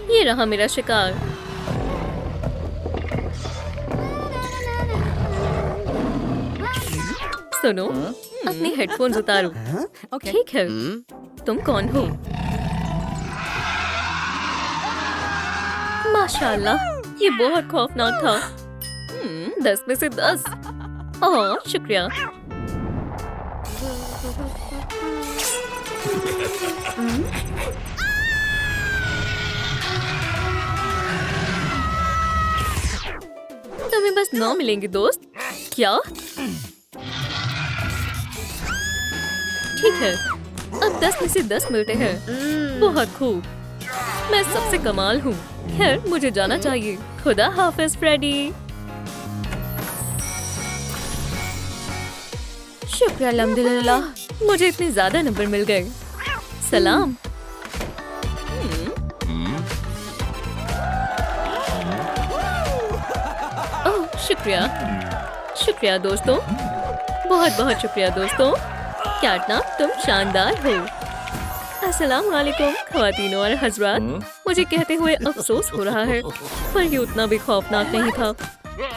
ये रहा मेरा शिकार। सुनो, अपने हेडफोन्स उतारो। ठीक है, तुम कौन हो? माशाल्लाह, ये बहुत खौफनाक था। 10 में से 10। ओह, शुक्रिया। तुम्हें बस 9 मिलेंगे दोस्त। क्या? ठीक है, अब 10 में से 10 मिलते हैं। बहुत खूब, मैं सबसे कमाल हूँ। खैर, मुझे जाना चाहिए। खुदा हाफिज फ्रेडी। शुक्र अल्हम्दुलिल्लाह, मुझे इतने ज्यादा नंबर मिल गए। सलाम। ओह, शुक्रिया। शुक्रिया दोस्तों, बहुत बहुत शुक्रिया दोस्तों। कैटनप, तुम शानदार हो। अस्सलाम वालेकुम ख़वातीन और हज़रात। मुझे कहते हुए अफसोस हो रहा है, पर ये उतना भी खौफनाक नहीं था।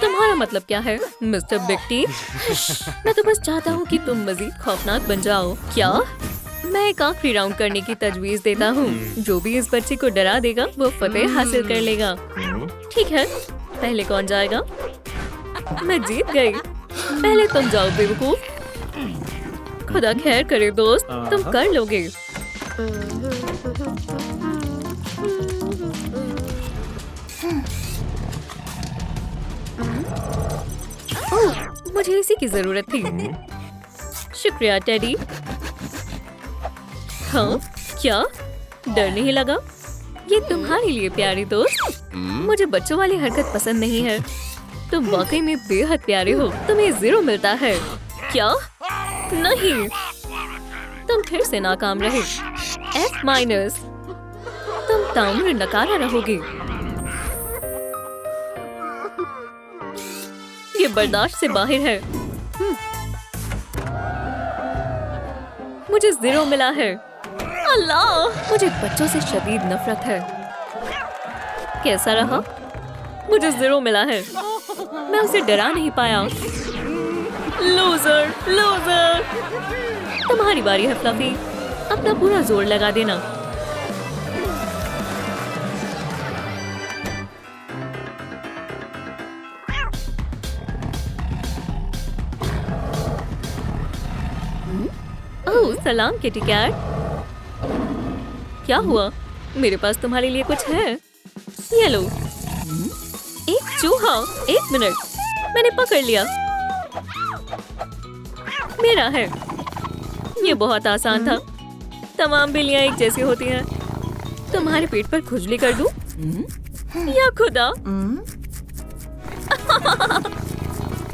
तुम्हारा मतलब क्या है मिस्टर बिग टी? मैं तो बस चाहता हूँ कि तुम मजीद खौफनाक बन जाओ। क्या? मैं एक आखिरी राउंड करने की तजवीज देता हूँ। जो भी इस बच्चे को डरा देगा वो फतेह हासिल कर लेगा। ठीक है, पहले कौन जाएगा? मैं जीत गई। पहले तुम जाओ बेवकूफ। खुदा खैर करे दोस्त, तुम कर लोगे। ओह, मुझे इसी की जरूरत थी। शुक्रिया टेडी। हाँ, क्या डर नहीं लगा? ये तुम्हारे लिए प्यारी दोस्त। मुझे बच्चों वाली हरकत पसंद नहीं है। तुम वाकई में बेहद प्यारे हो। तुम्हें 0 मिलता है। क्या? नहीं, तुम फिर से नाकाम रहे। F-। तुम ताउम्र नकारा रहोगे। ये बर्दाश्त से बाहर है। मुझे 0 मिला है। अल्लाह, मुझे बच्चों से शदीद नफरत है। कैसा रहा? मुझे 0 मिला है। मैं उसे डरा नहीं पाया। Loser, loser. तुम्हारी बारी है फ्लफी, अपना पूरा जोर लगा देना। ओह, सलाम किटी कैट। क्या हुआ? मेरे पास तुम्हारे लिए कुछ है। ये लो। एक चूहा। 1 मिनट, मैंने पकड़ लिया। मेरा है। ये बहुत आसान था। तमाम बिल्लियां एक जैसी होती हैं। तुम्हारे पेट पर खुजली कर दूं? या खुदा।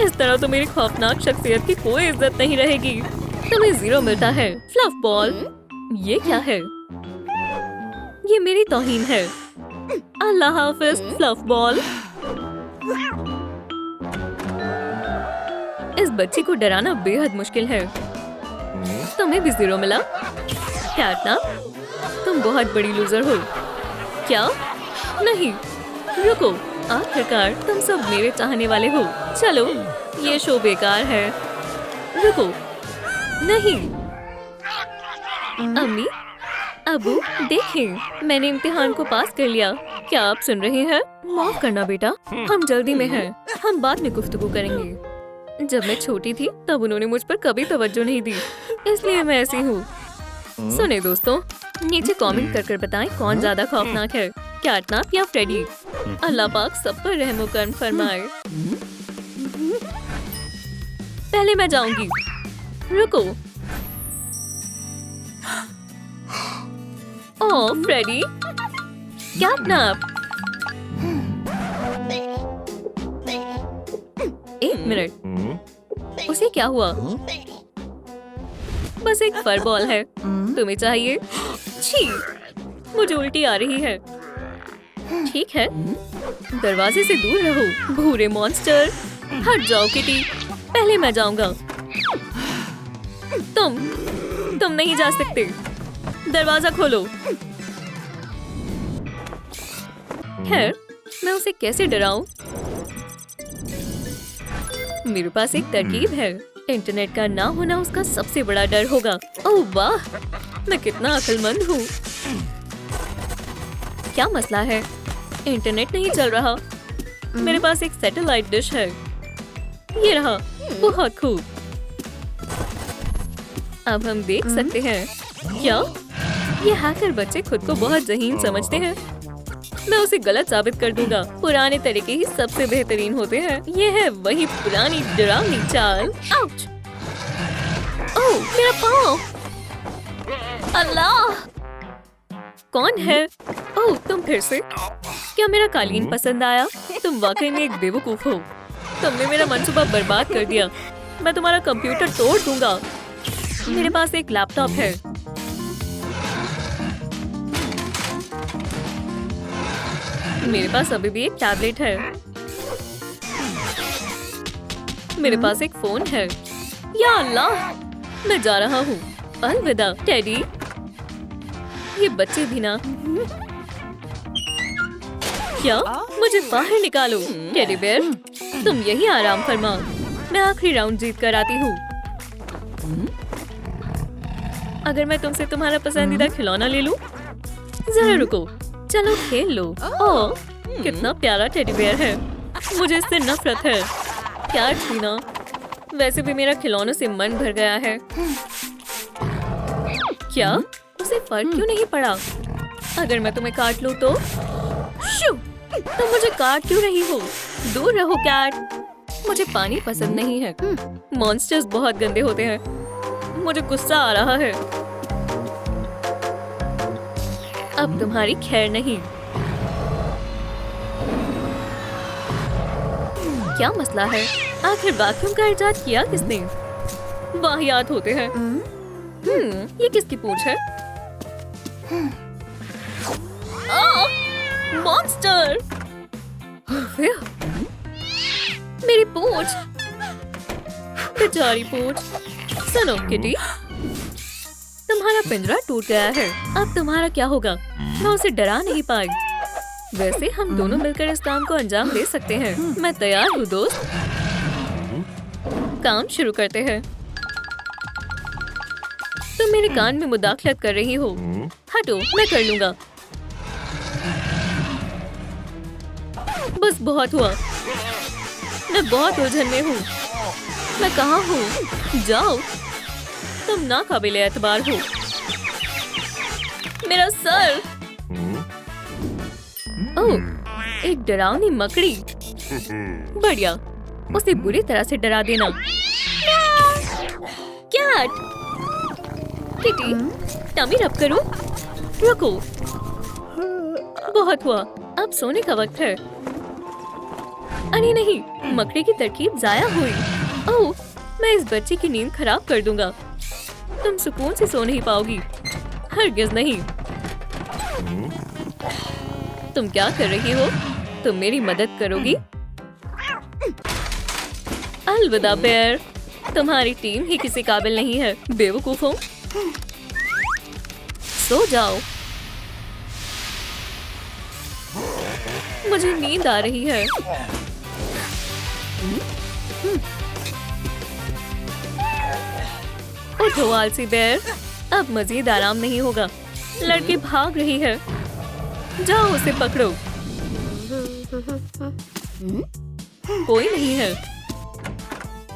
इस तरह तो मेरी खौफनाक शख्सियत की कोई इज्जत नहीं रहेगी। तुम्हें 0 मिलता है। Fluff ball. ये क्या है? ये मेरी तौहीन है। अल्लाह हाफिज फ्लफ बॉल। इस बच्ची को डराना बेहद मुश्किल है। तुम्हें भी 0 मिला। कैटनप, तुम बहुत बड़ी लूजर हो। क्या? नहीं, रुको। आखिरकार तुम सब मेरे चाहने वाले हो। चलो, ये शो बेकार है। रुको। नहीं। अम्मी, अबू, देखें, मैंने इम्तिहान को पास कर लिया। क्या आप सुन रहे हैं? माफ करना बेटा, हम जल्दी में हैं। हम बाद में गुफ्तगू करेंगे। जब मैं छोटी थी तब उन्होंने मुझ पर कभी तवज्जो नहीं दी, इसलिए मैं ऐसी हूँ। सुने दोस्तों, नीचे कमेंट कर बताएं कौन ज्यादा खौफनाक है, कैटनप या फ्रेडी। अल्लाह पाक सब पर रहम व करम फरमाए। पहले मैं जाऊंगी। रुको। ओह फ्रेडी, कैटनप। 1 मिनट, उसे क्या हुआ? बस एक फर बॉल है। तुम्हें चाहिए? छी, मुझे उल्टी आ रही है। ठीक है, दरवाजे से दूर रहो भूरे मॉन्स्टर। हट जाओ किटी, पहले मैं जाऊंगा। तुम नहीं जा सकते। दरवाजा खोलो। खैर, मैं उसे कैसे डराऊं? मेरे पास एक तरकीब है। इंटरनेट का ना होना उसका सबसे बड़ा डर होगा। ओह वाह, मैं कितना अक्लमंद हूँ। क्या मसला है? इंटरनेट नहीं चल रहा। मेरे पास एक सैटेलाइट डिश है। ये रहा। बहुत खूब। अब हम देख सकते हैं। क्या ये हैकर बच्चे खुद को बहुत ज़हीन समझते हैं? मैं उसे गलत साबित कर दूंगा। पुराने तरीके ही सबसे बेहतरीन होते हैं। ये है वही पुरानी डरावनी चाल। आउच! ओह, मेरा पाँव! अल्लाह! कौन है? ओह, तुम फिर से? क्या मेरा कालीन पसंद आया? तुम वाकई में एक बेवकूफ हो। तुमने मेरा मंसूबा बर्बाद कर दिया। मैं तुम्हारा कंप्यूटर तोड़ दूंगा। मेरे पास एक लैपटॉप है। मेरे पास अभी भी एक टैबलेट है। मेरे पास एक फोन है। या अल्लाह! मैं जा रहा हूँ। अलविदा टेडी। ये बच्चे भी ना। क्या? मुझे बाहर निकालो। टेडी बेयर, तुम यही आराम फरमा। मैं आखिरी राउंड जीत कर आती हूँ। अगर मैं तुमसे तुम्हारा पसंदीदा खिलौना ले लूं? जरा रुको, चलो खेल लो। ओह, कितना प्यारा टेडी बेयर है। मुझे इससे नफरत है। क्या थी ना। वैसे भी मेरा खिलौनों से मन भर गया है। क्या? उसे फर्क क्यों नहीं पड़ा? अगर मैं तुम्हें काट लूं तो? शू! तुम मुझे काट क्यों रही हो? दूर रहो कैट। मुझे पानी पसंद नहीं है। मॉन्स्टर्स बहुत गंदे होते हैं। मुझे गुस्सा आ रहा है। अब तुम्हारी खैर नहीं। क्या मसला है? आखिर वैक्यूम का इजाद किया किसने? वाहियात होते हैं। ये किसकी पूंछ है? मॉन्स्टर! मेरी पूंछ! बेचारी पूंछ। सुनो किटी, तुम्हारा पिंजरा टूट गया है। अब तुम्हारा क्या होगा? मैं उसे डरा नहीं पाई। वैसे हम दोनों मिलकर इस काम को अंजाम दे सकते हैं। मैं तैयार हूँ दोस्त। काम शुरू करते हैं। तुम मेरे कान में मुदाखलत कर रही हो। हटो, मैं कर लूंगा। बस बहुत हुआ। मैं बहुत उलझन में हूँ। मैं कहाँ हूँ? जाओ। तुम नाकाबिले एतबार हो। मेरा सर! ओह, एक डरावनी मकड़ी। बढ़िया, उसे बुरी तरह से डरा देना। कैट! किटी, टमी रब करो। रुको। बहुत हुआ। अब सोने का वक्त है। अरे नहीं, मकड़ी की तरकीब जाया हुई। ओह, मैं इस बच्चे की नींद खराब कर दूंगा। तुम सुकून से सो नहीं पाओगी। हरगिज़ नहीं। तुम क्या कर रही हो? तुम मेरी मदद करोगी? अलविदा बेयर, तुम्हारी टीम ही किसी काबिल नहीं है। बेवकूफों, सो जाओ। मुझे नींद आ रही है। उठो आलसी बेयर, अब मजीद आराम नहीं होगा। लड़की भाग रही है। जाओ उसे पकड़ो। कोई नहीं है।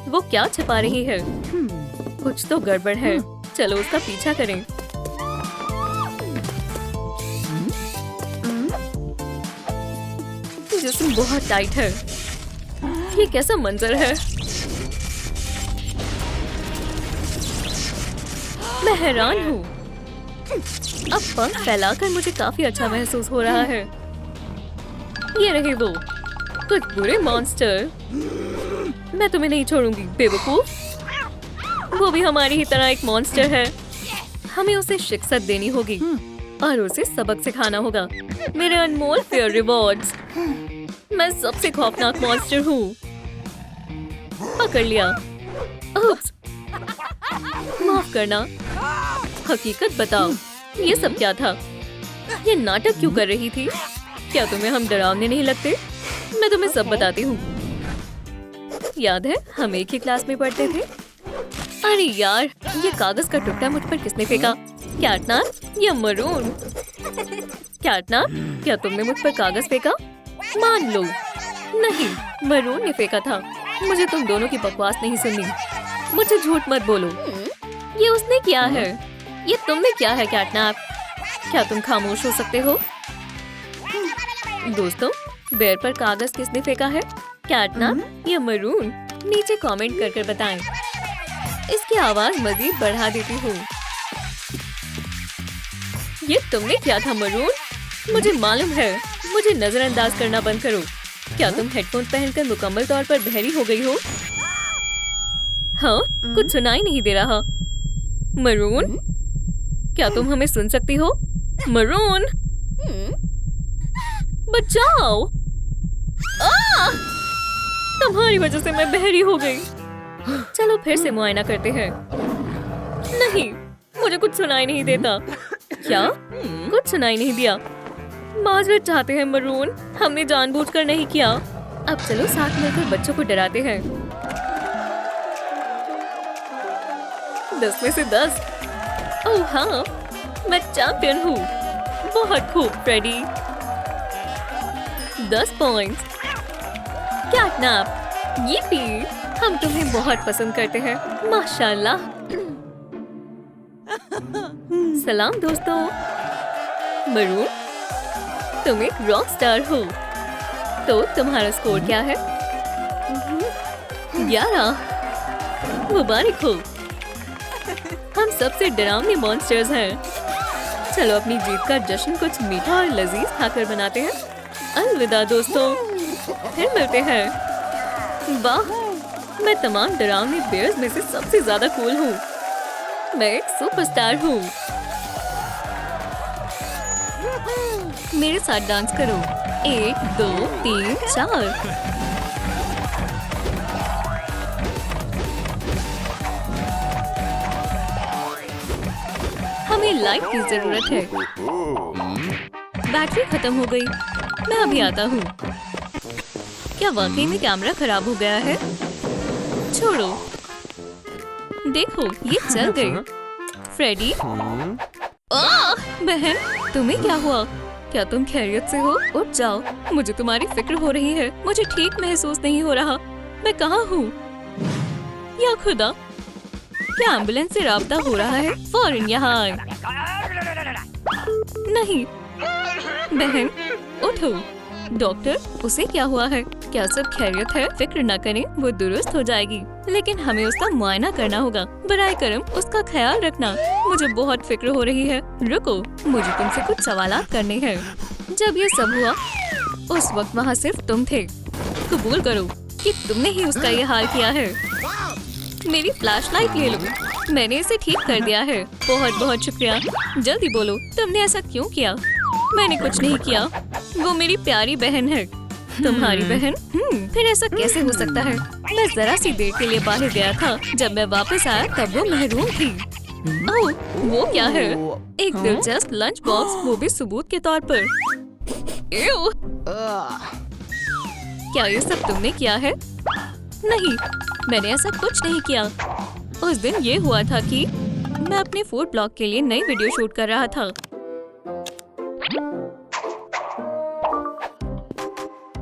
वो क्या छिपा रही है? कुछ तो गड़बड़ है। चलो उसका पीछा करें। जिस्म बहुत टाइट है। ये कैसा मंजर है? मैं हैरान हूँ। अब पंख फैलाकर मुझे काफी अच्छा महसूस हो रहा है। ये रहे वो, कुछ बुरे मॉन्स्टर। मैं तुम्हें नहीं छोड़ूंगी बेवकूफ। वो भी हमारी ही तरह एक मॉन्स्टर है। हमें उसे शिक्षत देनी होगी और उसे सबक सिखाना होगा। मेरे अनमोल फेयर रिवॉर्ड्स। मैं सबसे खौफनाक मॉन्स्टर हूँ। पकड़ लिया। उप्स, माफ करना। हकीकत बताओ, ये सब क्या था? ये नाटक क्यों कर रही थी? क्या तुम्हें हम डरावने नहीं लगते? मैं तुम्हें सब बताती हूँ। याद है हम एक ही क्लास में पढ़ते थे? अरे यार, ये कागज का टुकड़ा मुझ पर किसने फेंका? कैटनैप या मरून? कैटनैप, क्या तुमने मुझ पर कागज फेंका? मान लो। नहीं, मरून ने फेंका था। मुझे तुम दोनों की बकवास नहीं सुननी। मुझे झूठ मत बोलो। ये उसने किया है। ये तुमने किया है कैटनैप। क्या तुम खामोश हो सकते हो? दोस्तों, बेर पर कागज किसने फेंका है? कैटनैप या मरून? नीचे कमेंट कर बताएं। इसकी आवाज मजीद बढ़ा देती हूँ। ये तुमने किया था मरून? मुझे मालूम है। मुझे नजरअंदाज करना बंद करो। क्या तुम हेडफोन पहनकर मुकम्मल तौर पर बहरी हो गई हो? हाँ, कुछ सुनाई नहीं दे रहा। मरून, क्या तुम हमें सुन सकती हो? मरून, बचाओ! तुम्हारी वजह से मैं बहरी हो गई। चलो फिर से मुआयना करते हैं। नहीं, मुझे कुछ सुनाई नहीं देता। क्या? कुछ सुनाई नहीं दिया। माजरत चाहते हैं मरून, हमने जानबूझकर नहीं किया। अब चलो साथ मिलकर बच्चों को डराते हैं। 10 में से 10। ओह हाँ, मैं चैंपियन हूँ। बहुत खूब फ्रेडी। 10 पॉइंट्स। कैटनैप, यीपी, हम तुम्हें बहुत पसंद करते हैं। माशाल्लाह। सलाम दोस्तों। मरून, तुम एक रॉक स्टार हो। तो तुम्हारा स्कोर क्या है? 11। मुबारक हो। हम सबसे डरावने मॉन्स्टर्स हैं। चलो अपनी जीत का जश्न कुछ मीठा और लजीज खाकर बनाते हैं। अलविदा दोस्तों, फिर मिलते हैं। वाह, मैं तमाम डरावने बेयर्स में से सबसे ज्यादा कूल हूँ। मैं एक सुपरस्टार हूँ। मेरे साथ डांस करो। 1 2 3 4। हमें लाइट की जरूरत है। बैटरी खत्म हो गई। मैं अभी आता हूँ। क्या वाकई में कैमरा खराब हो गया है? छोड़ो, देखो ये चल गई। फ्रेडी, बहन, तुम्हें क्या हुआ? क्या तुम खैरियत से हो? उठ जाओ, मुझे तुम्हारी फिक्र हो रही है। मुझे ठीक महसूस नहीं हो रहा। मैं कहाँ हूँ? या खुदा, क्या एम्बुलेंस से राब्ता हो रहा है? फौरन यहाँ आए। नहीं बहन, उठो। डॉक्टर, उसे क्या हुआ है? क्या सब खैरियत है? फिक्र न करें, वो दुरुस्त हो जाएगी। लेकिन हमें उसका मुआयना करना होगा। बराए करम उसका ख्याल रखना। मुझे बहुत फिक्र हो रही है। रुको, मुझे तुमसे कुछ सवालात करने हैं। जब ये सब हुआ, उस वक्त वहाँ सिर्फ तुम थे। कबूल करो कि तुमने ही उसका ये हाल किया है। मेरी फ्लैशलाइट ले लो। मैंने इसे ठीक कर दिया है। बहुत बहुत शुक्रिया। जल्दी बोलो, तुमने ऐसा क्यों किया? मैंने कुछ नहीं किया। वो मेरी प्यारी बहन है। तुम्हारी बहन? फिर ऐसा कैसे हो सकता है? मैं जरा सी देर के लिए बाहर गया था। जब मैं वापस आया तब वो महरूम थी। ओह, वो क्या है? एक दिलचस्प लंच बॉक्स, वो भी सबूत के तौर पर। एव! क्या ये सब तुमने किया है? नहीं, मैंने ऐसा कुछ नहीं किया। उस दिन ये हुआ था कि मैं अपने फूड ब्लॉग के लिए नई वीडियो शूट कर रहा था।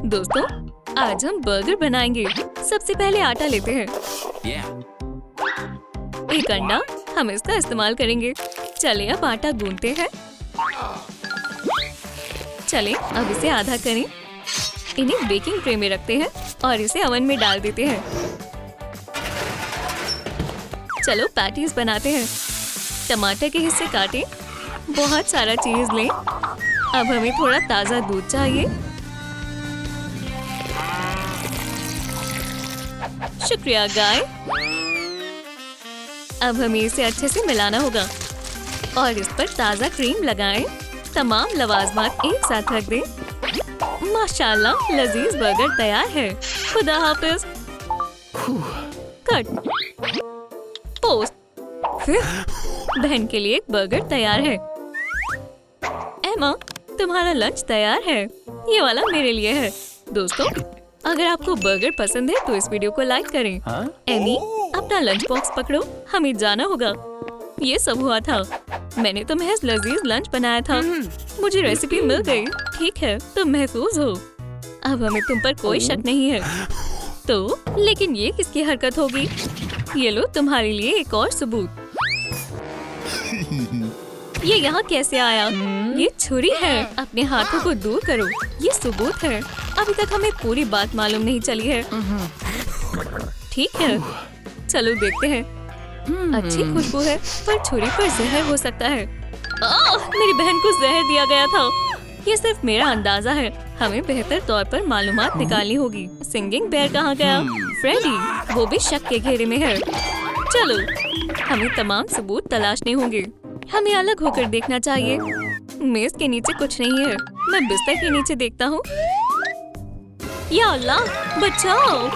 दोस्तों, आज हम बर्गर बनाएंगे। सबसे पहले आटा लेते हैं। एक अंडा, हम इसका इस्तेमाल करेंगे। चले अब आटा गूंथते हैं। चले अब इसे आधा करें। इन्हें बेकिंग ट्रे में रखते हैं और इसे ओवन में डाल देते हैं। चलो पैटीज बनाते हैं। टमाटर के हिस्से काटें। बहुत सारा चीज लें। अब हमें थोड़ा ताजा दूध चाहिए। शुक्रिया गाय। अब हमें इसे अच्छे से मिलाना होगा और इस पर ताजा क्रीम लगाएं। तमाम लवाजमात एक साथ रख दें। माशाल्लाह, लजीज बर्गर तैयार है। खुदा हाफिज। कट। पोस्ट। फिर बहन के लिए एक बर्गर तैयार है। एमा, तुम्हारा लंच तैयार है। ये वाला मेरे लिए है। दोस्तों, अगर आपको बर्गर पसंद है तो इस वीडियो को लाइक करें। एमी, अपना लंच बॉक्स पकड़ो, हमें जाना होगा। ये सब हुआ था। मैंने तो महज लजीज लंच बनाया था। मुझे रेसिपी मिल गई। ठीक है, तुम महफूज हो। अब हमें तुम पर कोई शक नहीं है। तो लेकिन ये किसकी हरकत होगी? ये लो तुम्हारे लिए एक और सबूत। ये यहाँ कैसे आया? ये छुरी है। अपने हाथों को दूर करो। ये सबूत है। अभी तक हमें पूरी बात मालूम नहीं चली है। ठीक है, चलो देखते हैं। अच्छी खुशबू है, पर छुरी पर जहर हो सकता है। मेरी बहन को जहर दिया गया था। ये सिर्फ मेरा अंदाजा है। हमें बेहतर तौर पर मालूमात निकालनी होगी। सिंगिंग बेयर कहाँ गया? फ्रेडी, वो भी शक के घेरे में है। चलो, हमें तमाम सबूत तलाशने होंगे। हमें अलग होकर देखना चाहिए। मेज के नीचे कुछ नहीं है। मैं बिस्तर के नीचे देखता हूँ। या अल्लाह, बचाओ!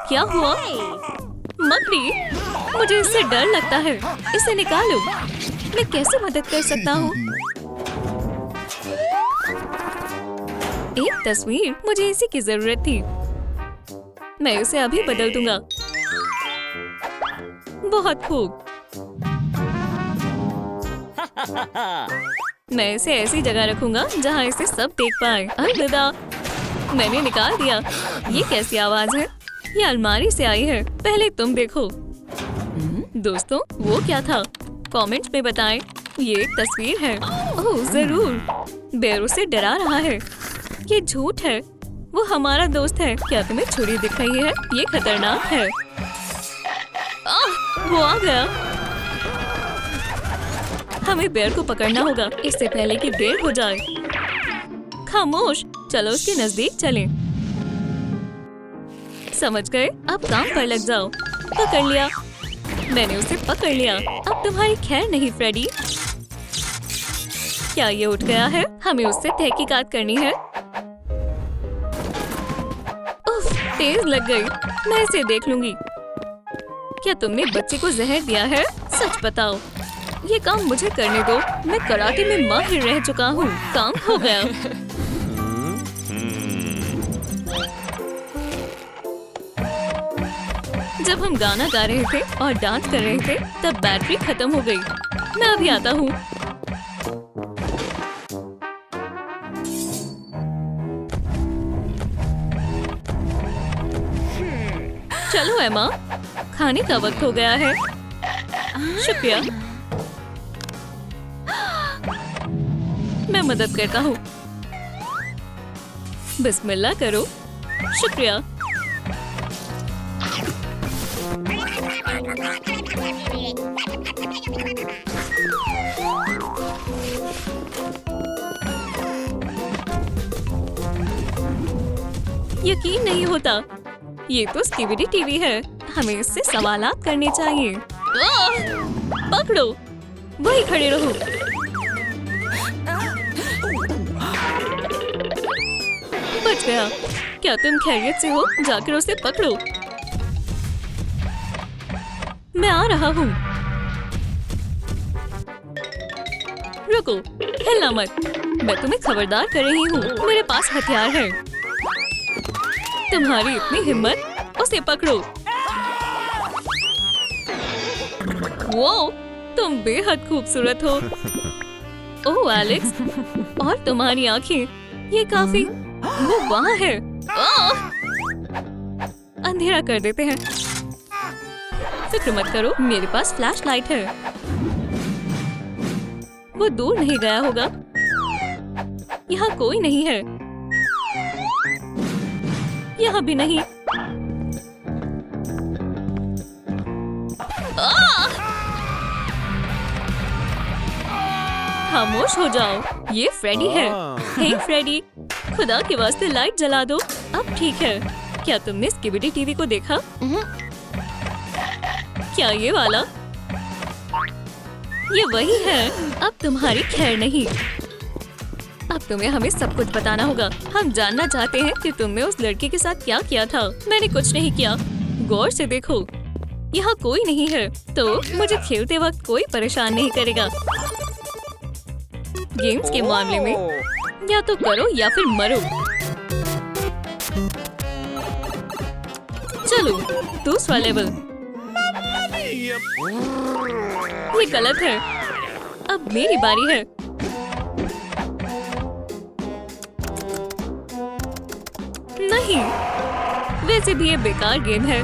क्या हुआ? मकड़ी, मुझे इससे डर लगता है। इसे निकालो। मैं कैसे मदद कर सकता हूँ? एक तस्वीर, मुझे इसी की जरूरत थी। मैं इसे अभी बदल दूंगा। बहुत खूब। मैं इसे ऐसी जगह रखूंगा जहाँ इसे सब देख पाए। अलविदा। मैंने निकाल दिया। ये कैसी आवाज है? ये अलमारी से आई है। पहले तुम देखो। दोस्तों, वो क्या था? कमेंट्स में बताएं। ये एक तस्वीर है। ओह जरूर। बेयर उसे डरा रहा है। ये झूठ है। वो हमारा दोस्त है। क्या तुम्हें छुरी दिख रही है? ये खतरनाक है। वो आ गया। हमें बेयर को पकड़ना होगा इससे पहले कि देर हो जाए। खामोश, चलो उसके नजदीक चलें। समझ गए? अब काम पर लग जाओ। पकड़ लिया। मैंने उसे पकड़ लिया। अब तुम्हारी खैर नहीं फ्रेडी। क्या ये उठ गया है? हमें उससे तहकीकात करनी है। उफ, तेज लग गई। मैं इसे देख लूंगी। क्या तुमने बच्चे को जहर दिया है? सच बताओ। ये काम मुझे करने दो। मैं कराटे में माहिर रह चुका हूँ। काम हो गया। जब हम गाना गा रहे थे और डांस कर रहे थे तब बैटरी खत्म हो गई। मैं अभी आता हूँ। चलो एमा, खाने का वक्त हो गया है। शुक्रिया। मैं मदद करता हूँ। बिस्मिल्लाह करो। शुक्रिया। यकीन नहीं होता। ये तो स्कीबिडी टीवी है। हमें इससे सवालात करने चाहिए। पकड़ो, वही खड़े रहो। बच गया। क्या तुम खैरियत से हो? जाकर उसे पकड़ो। मैं आ रहा हूँ। रुको, हिलना मत। मैं तुम्हें खबरदार कर रही हूँ। मेरे पास हथियार है। तुम्हारी इतनी हिम्मत? उसे पकड़ो। वो, तुम बेहद खूबसूरत हो। ओह एलेक्स, और तुम्हारी आंखें, ये काफी। वो वहाँ है। अंधेरा कर देते हैं। फिक्र मत करो, मेरे पास फ्लैश लाइट है। वो दूर नहीं गया होगा। यहाँ कोई नहीं है। यहाँ भी नहीं। खामोश हो जाओ। ये फ्रेडी है। हे फ्रेडी, खुदा के वास्ते लाइट जला दो। अब ठीक है। क्या तुमने स्कीबिडी टीवी को देखा? क्या ये वाला? ये वही है। अब तुम्हारी खैर नहीं। अब तुम्हें हमें सब कुछ बताना होगा। हम जानना चाहते हैं कि तुमने उस लड़के के साथ क्या किया था। मैंने कुछ नहीं किया। गौर से देखो, यहाँ कोई नहीं है, तो मुझे खेलते वक्त कोई परेशान नहीं करेगा। गेम्स के मामले में या तो करो या फिर मरो। चलो दूसरा लेवल। ये गलत है। अब मेरी बारी है। नहीं, वैसे भी ये बेकार गेम है।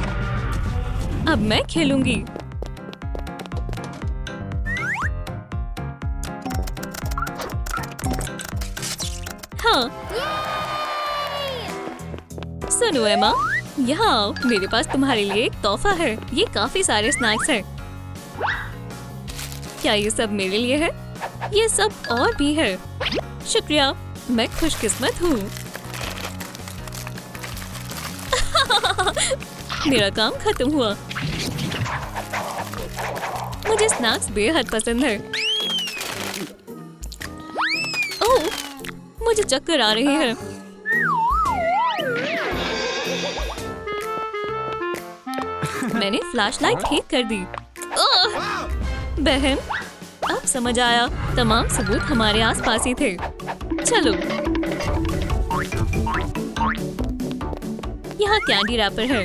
अब मैं खेलूंगी। हाँ, सुनो एमा, यहाँ आओ। मेरे पास तुम्हारे लिए एक तोहफा है। ये काफी सारे स्नैक्स हैं। क्या ये सब मेरे लिए है? ये सब और भी है। शुक्रिया, मैं खुशकिस्मत हूँ। मेरा काम खत्म हुआ। मुझे स्नैक्स बेहद पसंद है। ओह, मुझे चक्कर आ रही है। मैंने फ्लैशलाइट ठीक कर दी। ओह, बहन, अब समझ आया। तमाम सबूत हमारे आसपास ही थे। चलो, यहाँ कैंडी रैपर है।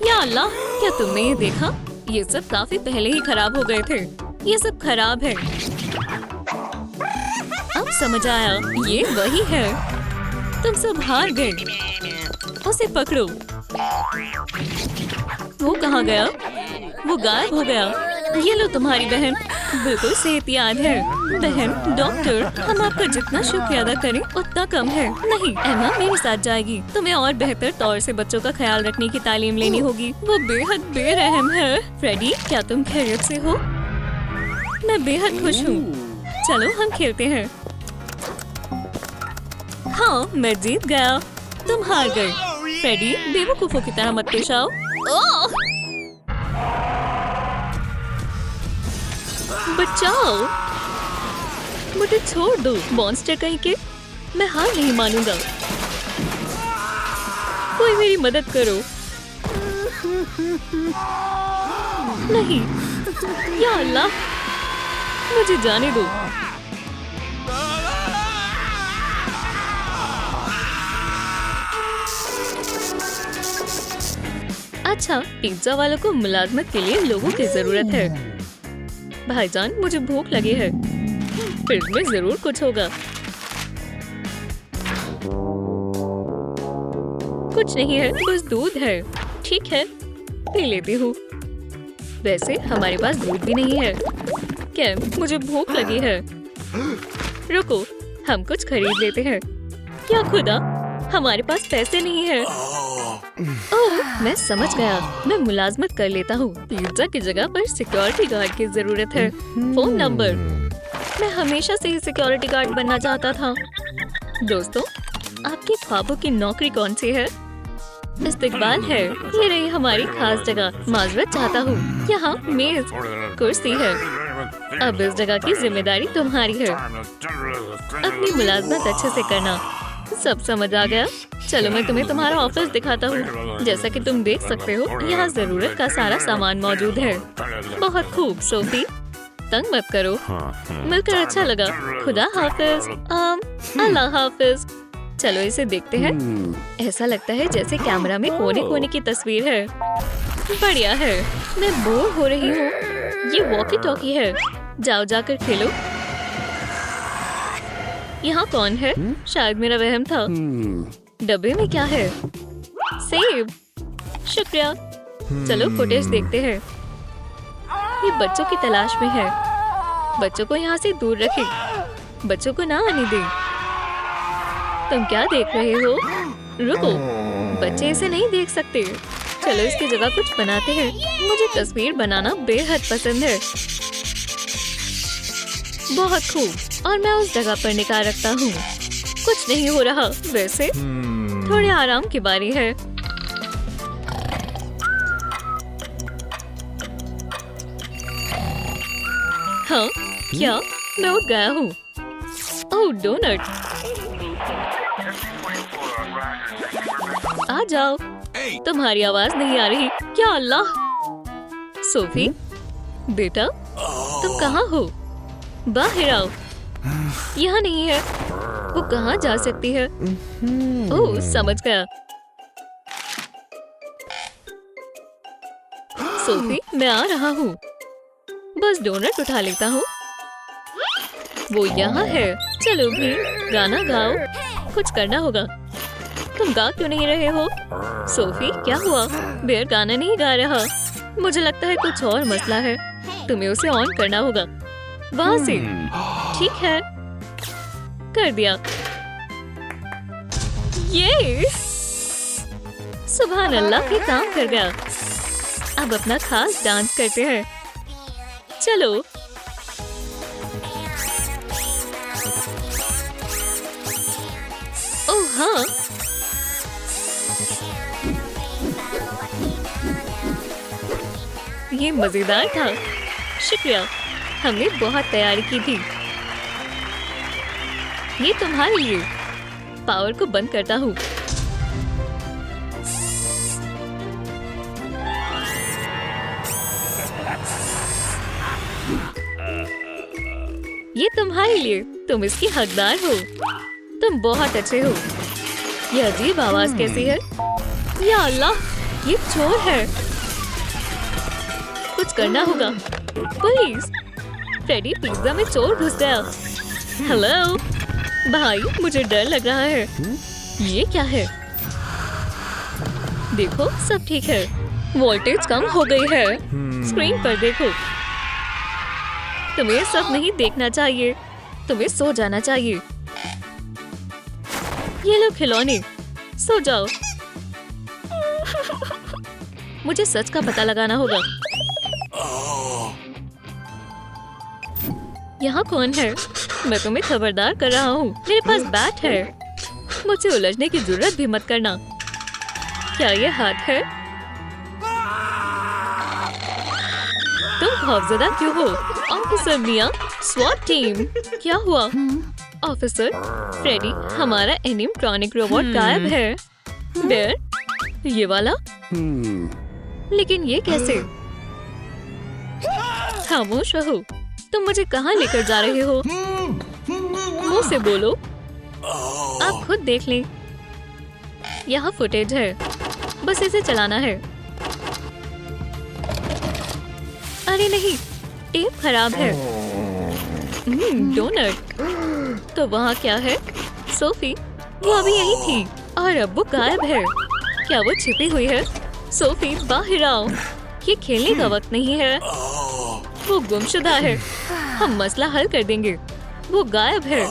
या अल्लाह, क्या तुमने ये देखा? ये सब काफी पहले ही खराब हो गए थे। ये सब खराब है। अब समझ आया, ये वही है। तुम सब हार गए। उसे पकड़ो। वो कहाँ गया? वो गायब हो गया। ये लो तुम्हारी बहन। बिल्कुल सेहतियाब है। बहन, डॉक्टर, हम आपका जितना शुक्रिया अदा करें उतना कम है। नहीं, एमा मेरे साथ जाएगी। तुम्हें और बेहतर तौर से बच्चों का ख्याल रखने की तालीम लेनी होगी। वो बेहद बेरहम है। फ्रेडी, क्या तुम खैरियत से हो? मैं बेहद खुश हूँ। चलो हम खेलते हैं। हाँ, मैं जीत गया। तुम हार गए। फ्रेडी, बेवकूफों की तरह मत पेश आओ। ओह! बचाओ, मुझे छोड़ दो। मॉन्स्टर कहीं के। मैं हार नहीं मानूंगा। कोई मेरी मदद करो। नहीं, या अल्लाह, मुझे जाने दो। अच्छा, पिज्जा वालों को मुलाजमत के लिए लोगों की जरूरत है। भाईजान, मुझे भूख लगी है। फ्रिज में जरूर कुछ होगा। कुछ नहीं है, बस दूध है। ठीक है, पी लेती हूँ। वैसे हमारे पास दूध भी नहीं है। क्या, मुझे भूख लगी है। रुको, हम कुछ खरीद लेते हैं। क्या खुदा, हमारे पास पैसे नहीं है। ओह, मैं समझ गया। मैं मुलाजमत कर लेता हूँ। पिज्जा की जगह पर सिक्योरिटी गार्ड की जरूरत है। Phone number. मैं हमेशा से ही सिक्योरिटी गार्ड बनना चाहता था। दोस्तों, आपके ख्वाबों की नौकरी कौन सी है? इस्तकबाल है। ये रही हमारी खास जगह। माजरत चाहता हूँ। यहाँ मेज, कुर्सी है। अब इस जगह की जिम्मेदारी तुम्हारी है। अपनी मुलाजमत अच्छे से करना। सब समझ आ गया। चलो मैं तुम्हें तुम्हारा ऑफिस दिखाता हूँ। जैसा कि तुम देख सकते हो, यहाँ जरूरत का सारा सामान मौजूद है। बहुत खूब सोफी, तंग मत करो। मिलकर अच्छा लगा। खुदा हाफिज। अल्लाह हाफिज। चलो इसे देखते हैं। ऐसा लगता है जैसे कैमरा में कोने कोने की तस्वीर है। बढ़िया है। मैं बोर हो रही हूँ। ये वॉकी टॉकी है। जाओ जाकर खेलो। यहाँ कौन है? शायद मेरा वहम था। डब्बे में क्या है? सेब। शुक्रिया। चलो फुटेज देखते हैं। ये बच्चों की तलाश में है। बच्चों को यहाँ से दूर रखें। बच्चों को ना आने दें। तुम क्या देख रहे हो? रुको, बच्चे इसे नहीं देख सकते। चलो इसकी जगह कुछ बनाते हैं। मुझे तस्वीर बनाना बेहद पसंद है। बहुत खूब। और मैं उस जगह पर निगाह रखता हूँ। कुछ नहीं हो रहा। वैसे थोड़े आराम की बारी है। हाँ, क्या मैं उठ गया हूँ? ओह, डोनट। आ जाओ। तुम्हारी आवाज नहीं आ रही। क्या अल्लाह। सोफी, बेटा, तुम कहाँ हो? बाहर आओ। यहाँ नहीं है। वो कहाँ जा सकती है? ओह, समझ गया। सोफी, मैं आ रहा हूँ। बस डोनट उठा लेता हूँ। वो यहाँ है। चलो भी, गाना गाओ। कुछ करना होगा। तुम गा क्यों नहीं रहे हो? सोफी, क्या हुआ? बेयर गाना नहीं गा रहा। मुझे लगता है कुछ और मसला है। तुम्हें उसे ऑन करना होगा। वहाँ से। ठीक है, कर दिया। ये सुभान अल्लाह, ये काम कर गया। अब अपना खास डांस करते हैं। चलो। ओह हाँ, ये मजेदार था। शुक्रिया, हमने बहुत तैयारी की थी। ये तुम्हारे लिए। पावर को बंद करता हूँ। ये तुम्हारे लिए। तुम इसकी हकदार हो। तुम बहुत अच्छे हो। ये अजीब आवाज कैसी है? या अल्लाह, ये चोर है। कुछ करना होगा। पुलिस! फ्रेडी, पिज्जा में चोर घुस गया। हेलो भाई, मुझे डर लग रहा है। ये क्या है? देखो, सब ठीक है। वोल्टेज कम हो गई है। स्क्रीन पर देखो। तुम्हें सब नहीं देखना चाहिए। तुम्हें सो जाना चाहिए। ये लो खिलौने, सो जाओ। मुझे सच का पता लगाना होगा। यहाँ कौन है? मैं तुम्हें खबरदार कर रहा हूँ। मेरे पास बैट है। मुझे उलझने की जरूरत भी मत करना। क्या ये हाथ है? तुम खौफजदा क्यों हो? ऑफिसर मिया, स्वॉट टीम। क्या हुआ? ऑफिसर फ्रेडी, हमारा एनिमेट्रॉनिक रोबोट गायब है। बेयर, ये वाला? लेकिन ये कैसे? खामोश रहो। तुम मुझे कहाँ लेकर जा रहे हो? मुंह से बोलो। आप खुद देख लें। यहाँ फुटेज है। बस इसे चलाना है। अरे नहीं, टेप खराब है। डोनट। तो वहाँ क्या है? सोफी, वो अभी यही थी और अब वो गायब है। क्या वो छिपी हुई है? सोफी, बाहर आओ। ये खेलने का वक्त नहीं है। वो गुमशुदा है। हम मसला हल कर देंगे। वो गायब है।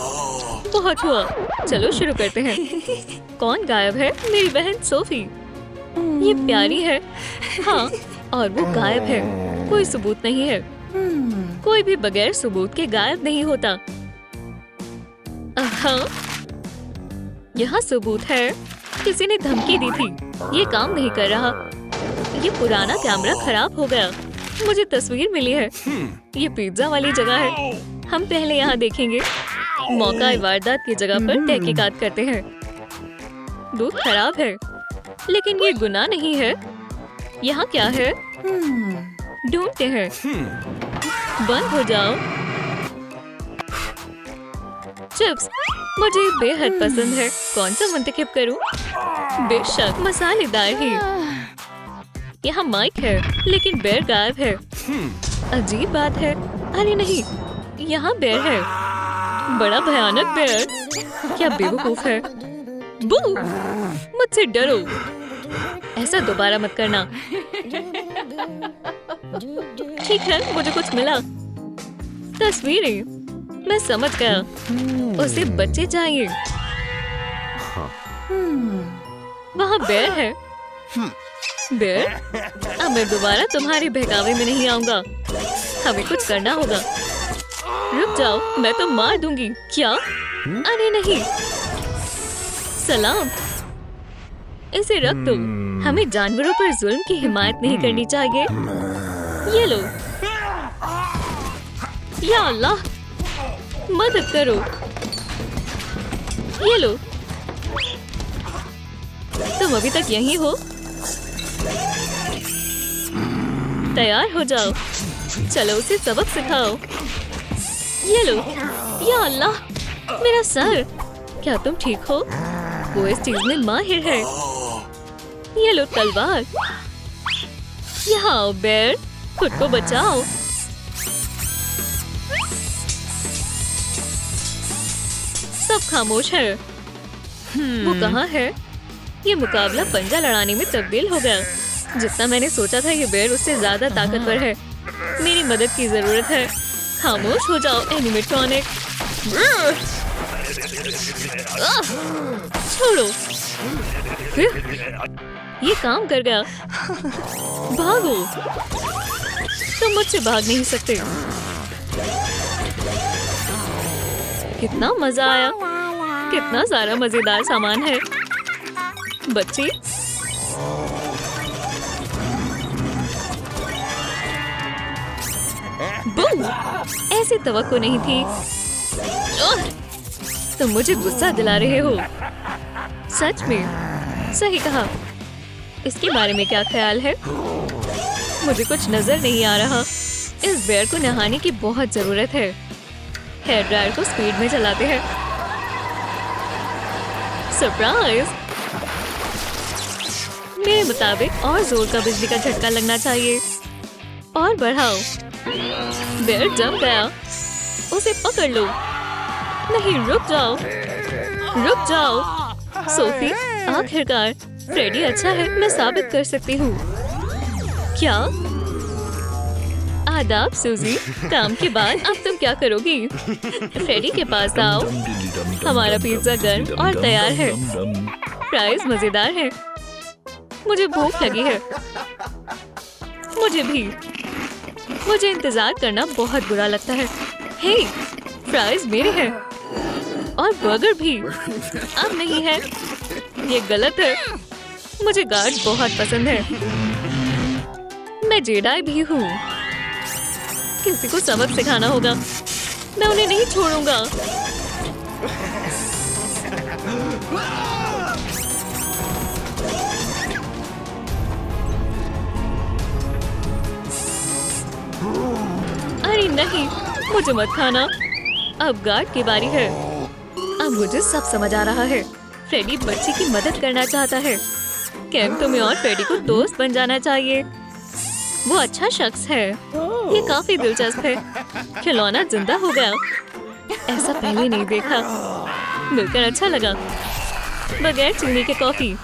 बहुत हुआ। चलो शुरू करते हैं। कौन गायब है? मेरी बहन सोफी। ये प्यारी है। हाँ, और वो गायब है। कोई सबूत नहीं है। कोई भी बगैर सबूत के गायब नहीं होता। हाँ, यहाँ सबूत है। किसी ने धमकी दी थी। ये काम नहीं कर रहा। ये पुराना कैमरा खराब हो गया। मुझे तस्वीर मिली है। ये पिज्जा वाली जगह है। हम पहले यहाँ देखेंगे। मौका वारदात की जगह पर तहकीकात करते हैं। दूध खराब है, लेकिन ये गुनाह नहीं है। यहाँ क्या है? ढूंढते हैं। बंद हो जाओ। चिप्स मुझे बेहद पसंद है। कौन सा मुंतखब करूं? बेशक मसालेदार ही। यहाँ माइक है, लेकिन बेयर गायब है। अजीब बात है। अरे नहीं, यहाँ बेयर है। बड़ा भयानक बेयर। क्या बेवकूफ है। बू! मुझसे डरो। ऐसा दोबारा मत करना। ठीक है, मुझे कुछ मिला। तस्वीरें। मैं समझ गया। उसे बच्चे चाहिए। वहाँ बेयर है। बेयर, अब मैं दोबारा तुम्हारे बहकावे में नहीं आऊंगा। हमें कुछ करना होगा। रुक जाओ, मैं तो मार दूंगी। क्या? अरे नहीं। सलाम। इसे रख दो। हमें जानवरों पर जुल्म की हिमायत नहीं करनी चाहिए। ये लो। या अल्लाह, मदद करो। ये लो। तुम अभी तक यहीं हो? तैयार हो जाओ। चलो उसे सबक सिखाओ। ये लो। या अल्लाह, मेरा सर। क्या तुम ठीक हो? वो इस चीज में माहिर है। ये लो तलवार। यहाँ आओ बेर, खुद को बचाओ। सब खामोश है। वो कहाँ है? ये मुकाबला पंजा लड़ाने में तब्दील हो गया। जितना मैंने सोचा था ये बेर उससे ज्यादा ताकतवर है। मेरी मदद की जरूरत है। खामोश हो जाओ एनिमेट्रॉनिक। छोड़ो। ये काम कर गया। भागो। तुम मुझसे भाग नहीं सकते। कितना मजा आया। कितना सारा मजेदार सामान है। बच्ची बूम! ऐसी तवक्को नहीं थी। तुम मुझे गुस्सा दिला रहे हो। सच में सही कहा। इसके बारे में क्या ख्याल है? मुझे कुछ नजर नहीं आ रहा। इस बेर को नहाने की बहुत जरूरत है। हेयर ड्रायर को स्पीड में चलाते हैं। सरप्राइज! मेरे मुताबिक और जोर का बिजली का झटका लगना चाहिए। और बढ़ाओ। बेर जम गया। उसे पकड़ लो। नहीं, रुक जाओ। रुक जाओ। सोफी, आखिरकार फ्रेडी अच्छा है, मैं साबित कर सकती हूँ। क्या? आदाब सूजी। काम के बाद अब तुम क्या करोगी? फ्रेडी के पास आओ। हमारा पिज्जा गर्म और तैयार है। फ्राइज मजेदार है। मुझे भूख लगी है। मुझे भी। मुझे इंतजार करना बहुत बुरा लगता है। हे, फ्राइज मेरे हैं। और बर्गर भी। अब नहीं है। ये गलत है। मुझे गार्ड बहुत पसंद है। मैं जेडाई भी हूँ। किसी को सबक सिखाना होगा। मैं उन्हें नहीं छोड़ूंगा। अरे नहीं, मुझे मत खाना। अब गार्ड की बारी है। अब मुझे सब समझ आ रहा है। फ्रेडी बच्ची की मदद करना चाहता है। कैम, तुम्हें और फ्रेडी को दोस्त बन जाना चाहिए। वो अच्छा शख्स है। ये काफी दिलचस्प है। खिलौना जिंदा हो गया। ऐसा पहले नहीं देखा। मिलकर अच्छा लगा। बगैर चीनी के कॉफी।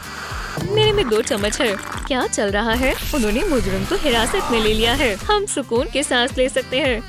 मेरे में 2 चम्मच है। क्या चल रहा है? उन्होंने मुजरिम को हिरासत में ले लिया है। हम सुकून के सांस ले सकते हैं।